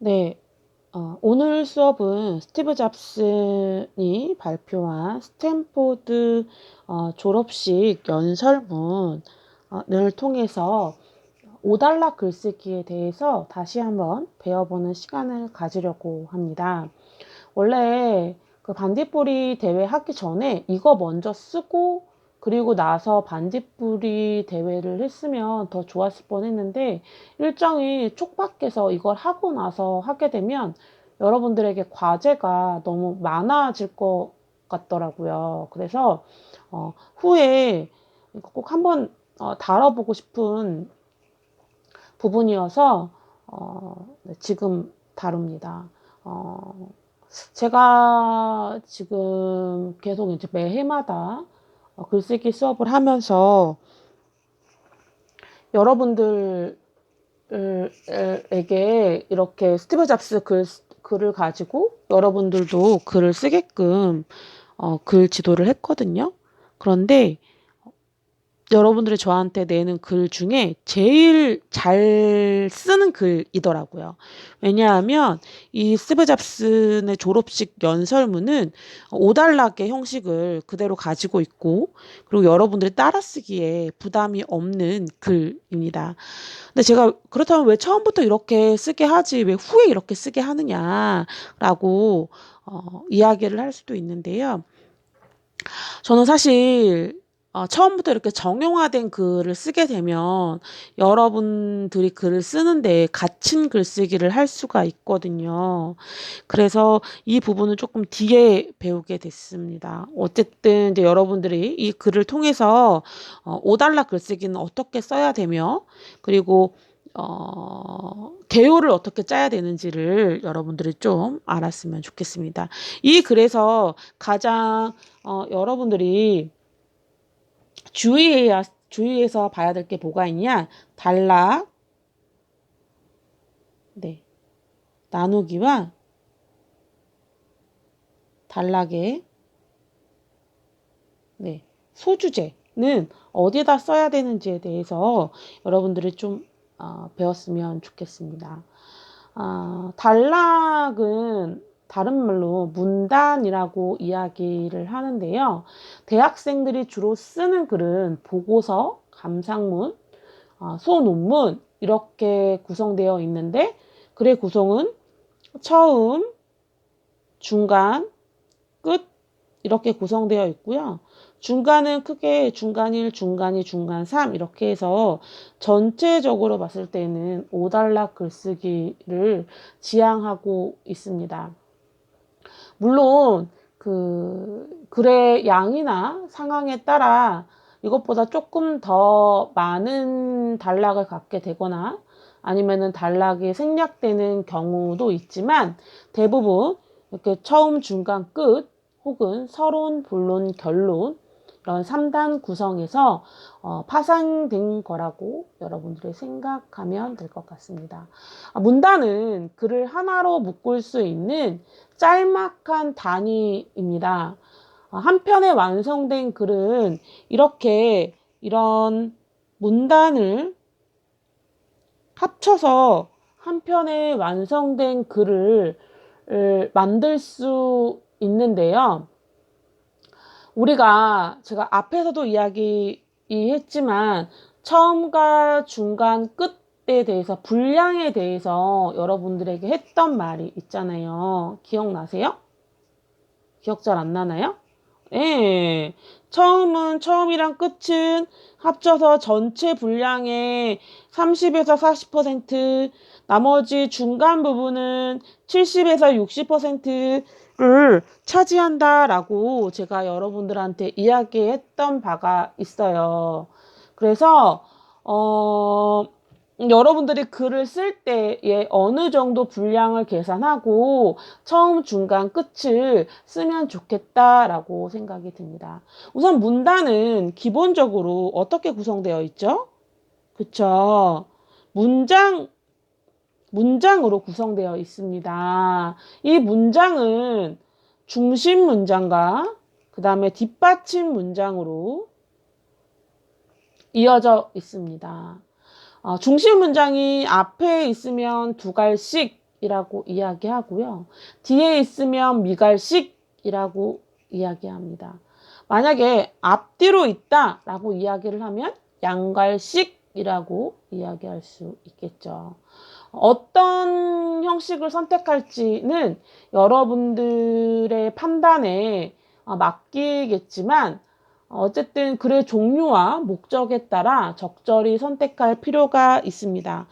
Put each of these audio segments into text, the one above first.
네, 오늘 수업은 스티브 잡슨이 발표한 스탠포드 졸업식 연설문을 통해서 5달러 글쓰기에 대해서 다시 한번 배워보는 시간을 가지려고 합니다. 원래 그 반딧불이 대회 하기 전에 이거 먼저 쓰고 그리고 나서 반딧불이 대회를 했으면 더 좋았을 뻔했는데 일정이 촉박해서 이걸 하고 나서 하게 되면 여러분들에게 과제가 너무 많아질 것 같더라고요. 그래서 후에 이거 꼭 한번 다뤄보고 싶은 부분이어서 네, 지금 다룹니다. 제가 지금 계속 이제 매해마다 글쓰기 수업을 하면서 여러분들에게 이렇게 스티브 잡스 글을 가지고 여러분들도 글을 쓰게끔 글 지도를 했거든요. 그런데 여러분들이 저한테 내는 글 중에 제일 잘 쓰는 글이더라고요. 왜냐하면 이 스티브 잡슨의 졸업식 연설문은 5단락의 형식을 그대로 가지고 있고 그리고 여러분들이 따라 쓰기에 부담이 없는 글입니다. 근데 제가 그렇다면 왜 처음부터 이렇게 쓰게 하지 왜 후에 이렇게 쓰게 하느냐라고 이야기를 할 수도 있는데요. 저는 사실 처음부터 이렇게 정형화된 글을 쓰게 되면 여러분들이 글을 쓰는데 갇힌 글쓰기를 할 수가 있거든요. 그래서 이 부분은 조금 뒤에 배우게 됐습니다. 어쨌든 이제 여러분들이 이 글을 통해서 5달러 글쓰기는 어떻게 써야 되며 그리고 개요를 어떻게 짜야 되는지를 여러분들이 좀 알았으면 좋겠습니다. 이 글에서 가장 여러분들이 주의해서 봐야 될 게 뭐가 있냐? 단락, 네, 나누기와 단락의 네, 소주제는 어디다 써야 되는지에 대해서 여러분들이 좀 배웠으면 좋겠습니다. 단락은 다른 말로 문단이라고 이야기를 하는데요. 대학생들이 주로 쓰는 글은 보고서, 감상문, 소논문 이렇게 구성되어 있는데 글의 구성은 처음, 중간, 끝 이렇게 구성되어 있고요. 중간은 크게 중간 1, 중간 2, 중간 3 이렇게 해서 전체적으로 봤을 때는 5단락 글쓰기를 지향하고 있습니다. 물론 그 글의 양이나 상황에 따라 이것보다 조금 더 많은 단락을 갖게 되거나 아니면은 단락이 생략되는 경우도 있지만 대부분 이렇게 처음, 중간, 끝 혹은 서론, 본론, 결론 이런 3단 구성에서 파생된 거라고 여러분들이 생각하면 될 것 같습니다. 문단은 글을 하나로 묶을 수 있는 짤막한 단위입니다. 한 편의 완성된 글은 이렇게 이런 문단을 합쳐서 한 편의 완성된 글을 만들 수 있는데요. 제가 앞에서도 이야기했지만 처음과 중간 끝에 대해서 분량에 대해서 여러분들에게 했던 말이 있잖아요. 기억나세요? 기억 잘 안 나나요? 예. 처음이랑 끝은 합쳐서 전체 분량의 30에서 40%, 나머지 중간 부분은 70에서 60%를 차지한다라고 제가 여러분들한테 이야기했던 바가 있어요. 그래서, 여러분들이 글을 쓸 때에 어느 정도 분량을 계산하고 처음, 중간, 끝을 쓰면 좋겠다라고 생각이 듭니다. 우선 문단은 기본적으로 어떻게 구성되어 있죠? 그쵸? 문장으로 구성되어 있습니다. 이 문장은 중심 문장과 그 다음에 뒷받침 문장으로 이어져 있습니다. 중심 문장이 앞에 있으면 두 갈씩 이라고 이야기하고요. 뒤에 있으면 미갈식이라고 이야기합니다. 만약에 앞뒤로 있다라고 이야기를 하면 양갈식이라고 이야기할 수 있겠죠. 어떤 형식을 선택할지는 여러분들의 판단에 맡기겠지만 어쨌든 글의 종류와 목적에 따라 적절히 선택할 필요가 있습니다.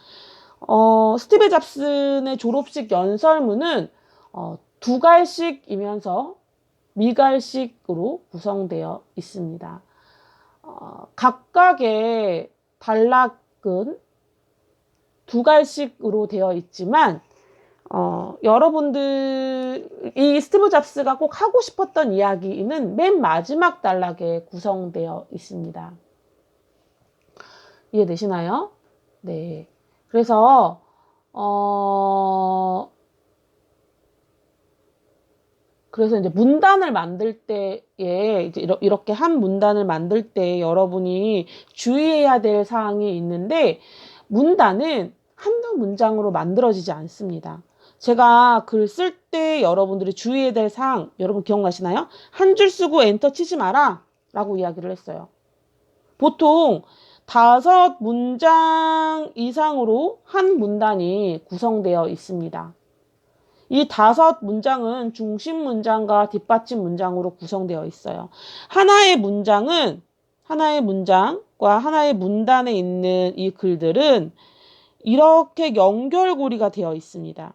스티브 잡슨의 졸업식 연설문은 두 갈식이면서 미갈식으로 구성되어 있습니다. 각각의 단락은 두 갈식으로 되어 있지만 여러분들 이 스티브 잡스가 꼭 하고 싶었던 이야기는 맨 마지막 단락에 구성되어 있습니다. 이해되시나요? 네. 그래서 그래서 이제 문단을 만들 때에 이제 이렇게 한 문단을 만들 때 여러분이 주의해야 될 사항이 있는데 문단은 한두 문장으로 만들어지지 않습니다. 제가 글 쓸 때 여러분들이 주의해야 될 사항 여러분 기억나시나요? 한 줄 쓰고 엔터 치지 마라 라고 이야기를 했어요. 보통 5문장 이상으로 한 문단이 구성되어 있습니다. 이 5문장은 중심 문장과 뒷받침 문장으로 구성되어 있어요. 하나의 문장과 하나의 문단에 있는 이 글들은 이렇게 연결고리가 되어 있습니다.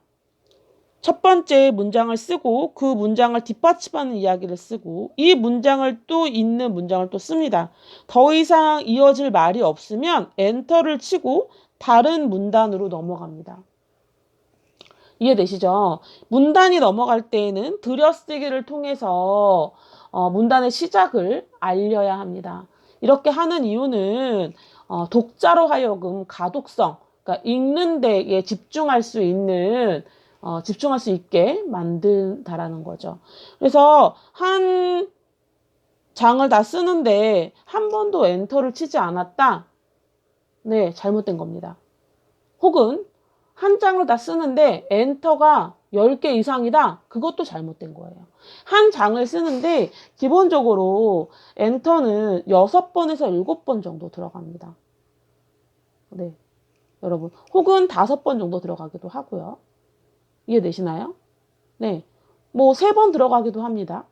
첫 번째 문장을 쓰고 그 문장을 뒷받침하는 이야기를 쓰고 이 문장을 또 있는 문장을 또 씁니다. 더 이상 이어질 말이 없으면 엔터를 치고 다른 문단으로 넘어갑니다. 이해되시죠? 문단이 넘어갈 때에는 들여쓰기를 통해서 문단의 시작을 알려야 합니다. 이렇게 하는 이유는 독자로 하여금 가독성, 그러니까 읽는 데에 집중할 수 있게 만든다라는 거죠. 그래서 한 장을 다 쓰는데 한 번도 엔터를 치지 않았다? 네, 잘못된 겁니다. 혹은 한 장을 다 쓰는데 엔터가 10개 이상이다? 그것도 잘못된 거예요. 한 장을 쓰는데 기본적으로 엔터는 6번에서 7번 정도 들어갑니다. 네, 여러분. 혹은 5번 정도 들어가기도 하고요. 이해되시나요? 네, 뭐 3번 들어가기도 합니다.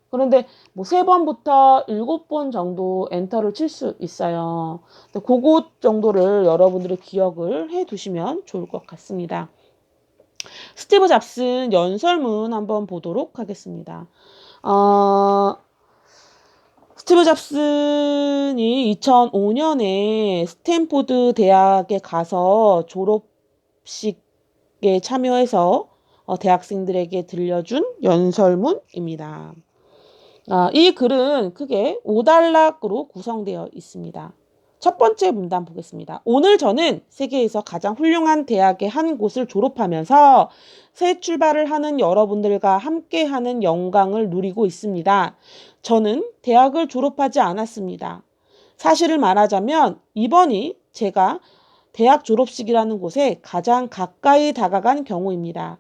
그런데 뭐 3번부터 7번 정도 엔터를 칠 수 있어요. 그것 정도를 여러분들이 기억을 해 두시면 좋을 것 같습니다. 스티브 잡슨 연설문 한번 보도록 하겠습니다. 스티브 잡슨이 2005년에 스탠포드 대학에 가서 졸업식에 참여해서 대학생들에게 들려준 연설문입니다. 이 글은 크게 5단락으로 구성되어 있습니다. 첫 번째 문단 보겠습니다. 오늘 저는 세계에서 가장 훌륭한 대학의 한 곳을 졸업하면서 새 출발을 하는 여러분들과 함께하는 영광을 누리고 있습니다. 저는 대학을 졸업하지 않았습니다. 사실을 말하자면 이번이 제가 대학 졸업식이라는 곳에 가장 가까이 다가간 경우입니다.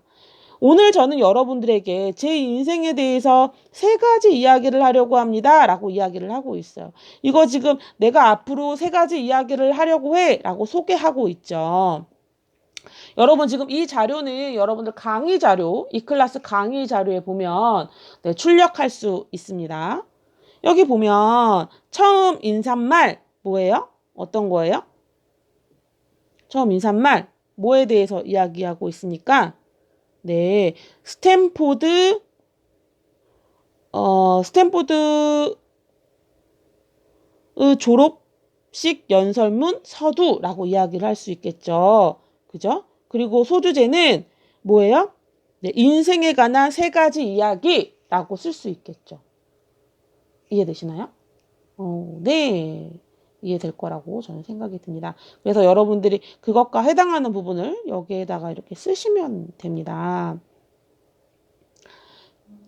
오늘 저는 여러분들에게 제 인생에 대해서 3가지 이야기를 하려고 합니다. 라고 이야기를 하고 있어요. 이거 지금 내가 앞으로 3가지 이야기를 하려고 해. 라고 소개하고 있죠. 여러분 지금 이 자료는 여러분들 강의 자료, 이클래스 강의 자료에 보면 출력할 수 있습니다. 여기 보면 처음 인사말 뭐예요? 어떤 거예요? 처음 인사말 뭐에 대해서 이야기하고 있습니까? 네, 스탠포드 졸업식 연설문 서두라고 이야기를 할 수 있겠죠. 그죠? 그리고 소주제는 뭐예요? 네, 인생에 관한 3가지 이야기라고 쓸 수 있겠죠. 이해되시나요? 네. 이해될 거라고 저는 생각이 듭니다. 그래서 여러분들이 그것과 해당하는 부분을 여기에다가 이렇게 쓰시면 됩니다.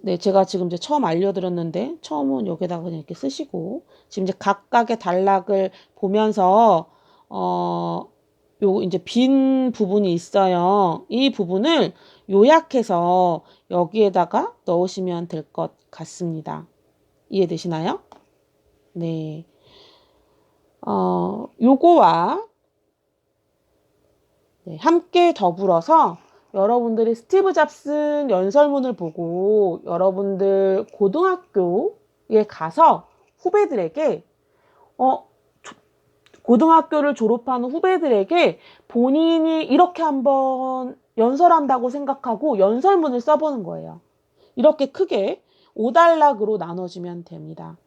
네, 제가 지금 이제 처음 알려드렸는데 처음은 여기다가 그냥 이렇게 쓰시고 지금 이제 각각의 단락을 보면서 요 이제 빈 부분이 있어요. 이 부분을 요약해서 여기에다가 넣으시면 될 것 같습니다. 이해되시나요? 네. 요거와 네, 함께 더불어서 여러분들이 스티브 잡슨 연설문을 보고 여러분들 고등학교에 가서 후배들에게 고등학교를 졸업한 후배들에게 본인이 이렇게 한번 연설한다고 생각하고 연설문을 써보는 거예요. 이렇게 크게 5단락으로 나눠주면 됩니다.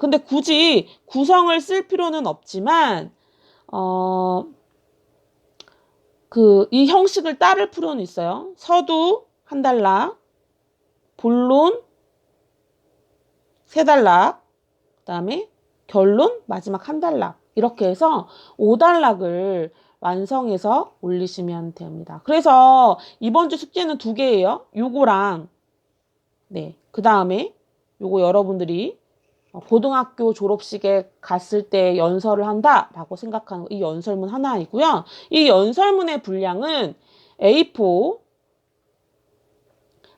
근데 굳이 구성을 쓸 필요는 없지만, 이 형식을 따를 필요는 있어요. 서두 1단락, 본론 3단락, 그 다음에 결론 마지막 1단락. 이렇게 해서 5단락을 완성해서 올리시면 됩니다. 그래서 이번 주 숙제는 2개예요. 요거랑 네, 그 다음에 요거 여러분들이 고등학교 졸업식에 갔을 때 연설을 한다라고 생각하는 이 연설문 하나이고요. 이 연설문의 분량은 A4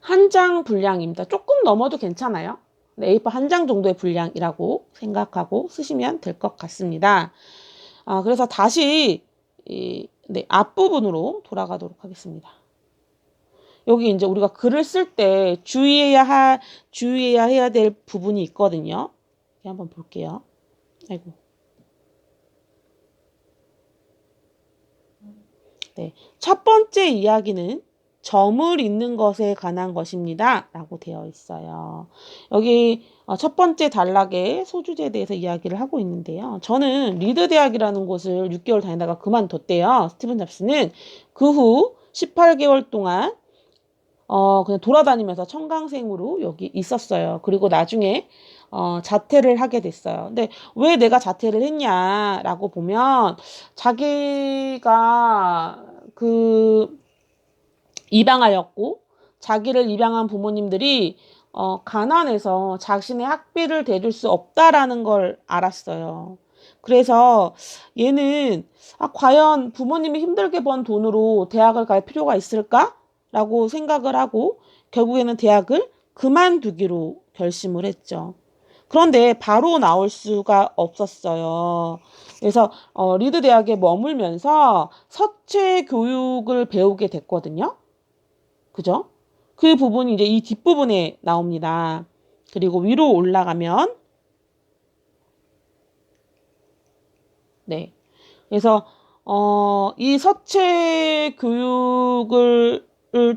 한 장 분량입니다. 조금 넘어도 괜찮아요. A4 한 장 정도의 분량이라고 생각하고 쓰시면 될 것 같습니다. 그래서 다시 네, 앞부분으로 돌아가도록 하겠습니다. 여기 이제 우리가 글을 쓸 때 주의해야 해야 될 부분이 있거든요. 한번 볼게요. 아이고. 네. 첫 번째 이야기는 점을 잇는 것에 관한 것입니다. 라고 되어 있어요. 여기 첫 번째 단락의 소주제에 대해서 이야기를 하고 있는데요. 저는 리드 대학이라는 곳을 6개월 다니다가 그만뒀대요. 스티븐 잡스는 그 후 18개월 동안 그냥 돌아다니면서 청강생으로 여기 있었어요. 그리고 나중에 자퇴를 하게 됐어요. 근데 왜 내가 자퇴를 했냐라고 보면 자기가 입양하였고 자기를 입양한 부모님들이 가난해서 자신의 학비를 대줄 수 없다라는 걸 알았어요. 그래서 얘는 과연 부모님이 힘들게 번 돈으로 대학을 갈 필요가 있을까? 라고 생각을 하고 결국에는 대학을 그만두기로 결심을 했죠. 그런데 바로 나올 수가 없었어요. 그래서 리드 대학에 머물면서 서체 교육을 배우게 됐거든요. 그죠? 그 부분이 이제 이 뒷부분에 나옵니다. 그리고 위로 올라가면 네. 그래서 이 서체 교육을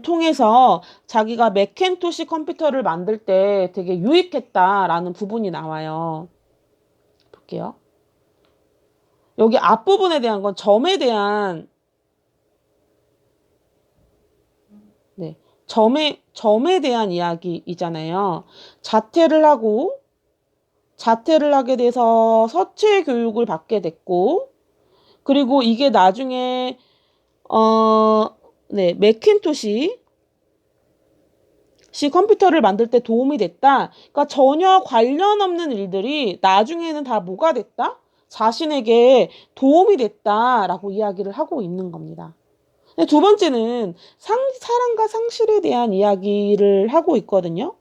통해서 자기가 맥킨토시 컴퓨터를 만들 때 되게 유익했다라는 부분이 나와요. 볼게요. 여기 앞부분에 대한 건 점에 대한 네. 점에 대한 이야기이잖아요. 자퇴를 하게 돼서 서체 교육을 받게 됐고, 그리고 이게 나중에, 네, 맥킨토시 컴퓨터를 만들 때 도움이 됐다. 그러니까 전혀 관련 없는 일들이 나중에는 다 뭐가 됐다? 자신에게 도움이 됐다라고 이야기를 하고 있는 겁니다. 두 번째는 사랑과 상실에 대한 이야기를 하고 있거든요.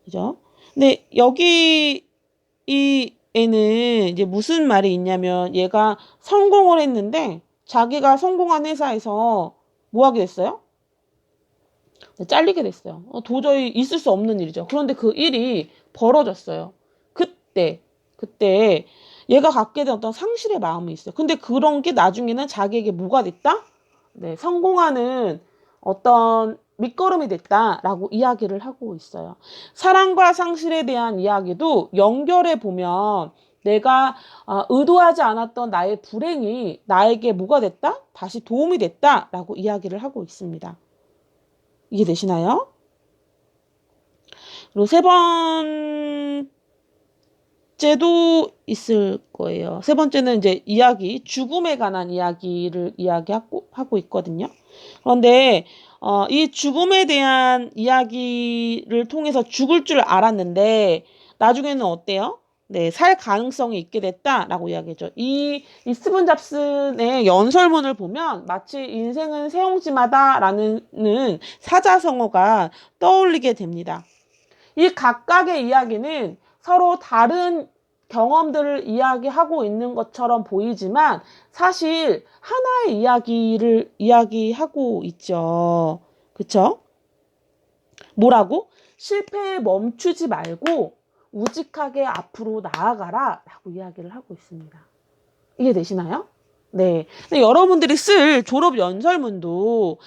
그죠? 근데 여기 이 애는 이제 무슨 말이 있냐면 얘가 성공을 했는데 자기가 성공한 회사에서 뭐 하게 됐어요? 잘리게 됐어요. 도저히 있을 수 없는 일이죠. 그런데 그 일이 벌어졌어요. 그때 얘가 갖게 된 어떤 상실의 마음이 있어요. 근데 그런 게 나중에는 자기에게 뭐가 됐다? 네, 성공하는 어떤 밑거름이 됐다라고 이야기를 하고 있어요. 사랑과 상실에 대한 이야기도 연결해 보면 내가 의도하지 않았던 나의 불행이 나에게 뭐가 됐다? 다시 도움이 됐다라고 이야기를 하고 있습니다. 이해되시나요? 그리고 세 번째도 있을 거예요. 세 번째는 이제 죽음에 관한 이야기를 하고 있거든요. 그런데 이 죽음에 대한 이야기를 통해서 죽을 줄 알았는데 나중에는 어때요? 네, 살 가능성이 있게 됐다라고 이야기죠. 이 스티븐 잡슨의 연설문을 보면 마치 인생은 세옹지마다라는 사자성어가 떠올리게 됩니다. 이 각각의 이야기는 서로 다른 경험들을 이야기하고 있는 것처럼 보이지만 사실 하나의 이야기를 이야기하고 있죠. 그쵸? 뭐라고? 실패에 멈추지 말고 우직하게 앞으로 나아가라 라고 이야기를 하고 있습니다. 이해되시나요? 네. 근데 여러분들이 쓸 졸업 연설문도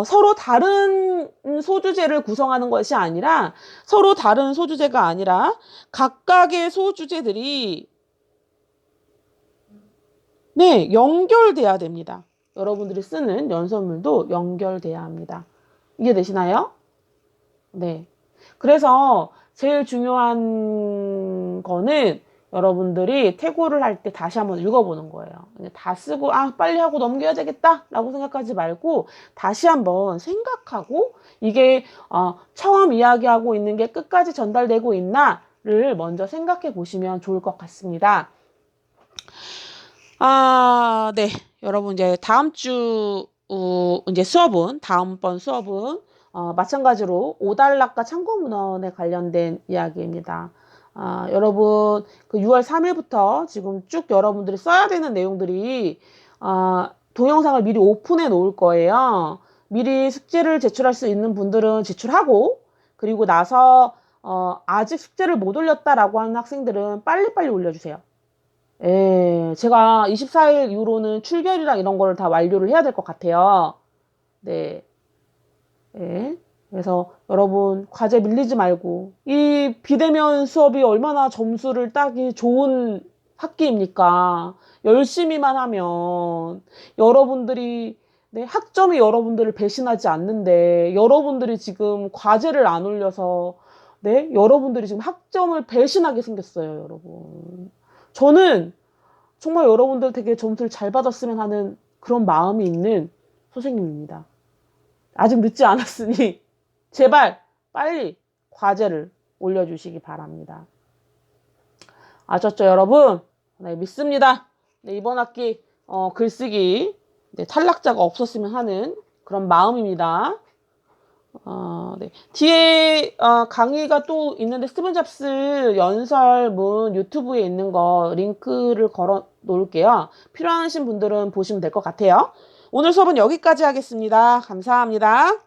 서로 다른 소주제를 구성하는 것이 아니라 서로 다른 소주제가 아니라 각각의 소주제들이 네, 연결돼야 됩니다. 여러분들이 쓰는 연설문도 연결돼야 합니다. 이해되시나요? 네. 그래서 제일 중요한 거는 여러분들이 태고를 할 때 다시 한번 읽어보는 거예요. 다 쓰고 빨리 하고 넘겨야 되겠다 라고 생각하지 말고 다시 한번 생각하고 이게 처음 이야기하고 있는 게 끝까지 전달되고 있나를 먼저 생각해 보시면 좋을 것 같습니다. 네. 여러분 이제 다음 주 이제 다음번 수업은 마찬가지로 오달락과 참고문헌에 관련된 이야기입니다. 여러분 그 6월 3일부터 지금 쭉 여러분들이 써야 되는 내용들이 동영상을 미리 오픈해 놓을 거예요. 미리 숙제를 제출할 수 있는 분들은 제출하고 그리고 나서 아직 숙제를 못 올렸다라고 하는 학생들은 빨리빨리 올려주세요. 예, 제가 24일 이후로는 출결이랑 이런 걸 다 완료를 해야 될 것 같아요. 네. 예. 그래서 여러분 과제 밀리지 말고 이 비대면 수업이 얼마나 점수를 따기 좋은 학기입니까? 열심히만 하면 여러분들이 네, 학점이 여러분들을 배신하지 않는데 여러분들이 지금 과제를 안 올려서 네, 여러분들이 지금 학점을 배신하게 생겼어요, 여러분. 저는 정말 여러분들 되게 점수를 잘 받았으면 하는 그런 마음이 있는 선생님입니다. 아직 늦지 않았으니 제발 빨리 과제를 올려주시기 바랍니다. 아셨죠, 여러분? 네, 믿습니다. 네, 이번 학기 글쓰기 네, 탈락자가 없었으면 하는 그런 마음입니다. 네. 뒤에 강의가 또 있는데 스티븐 잡스 연설문 유튜브에 있는 거 링크를 걸어 놓을게요. 필요하신 분들은 보시면 될 것 같아요. 오늘 수업은 여기까지 하겠습니다. 감사합니다.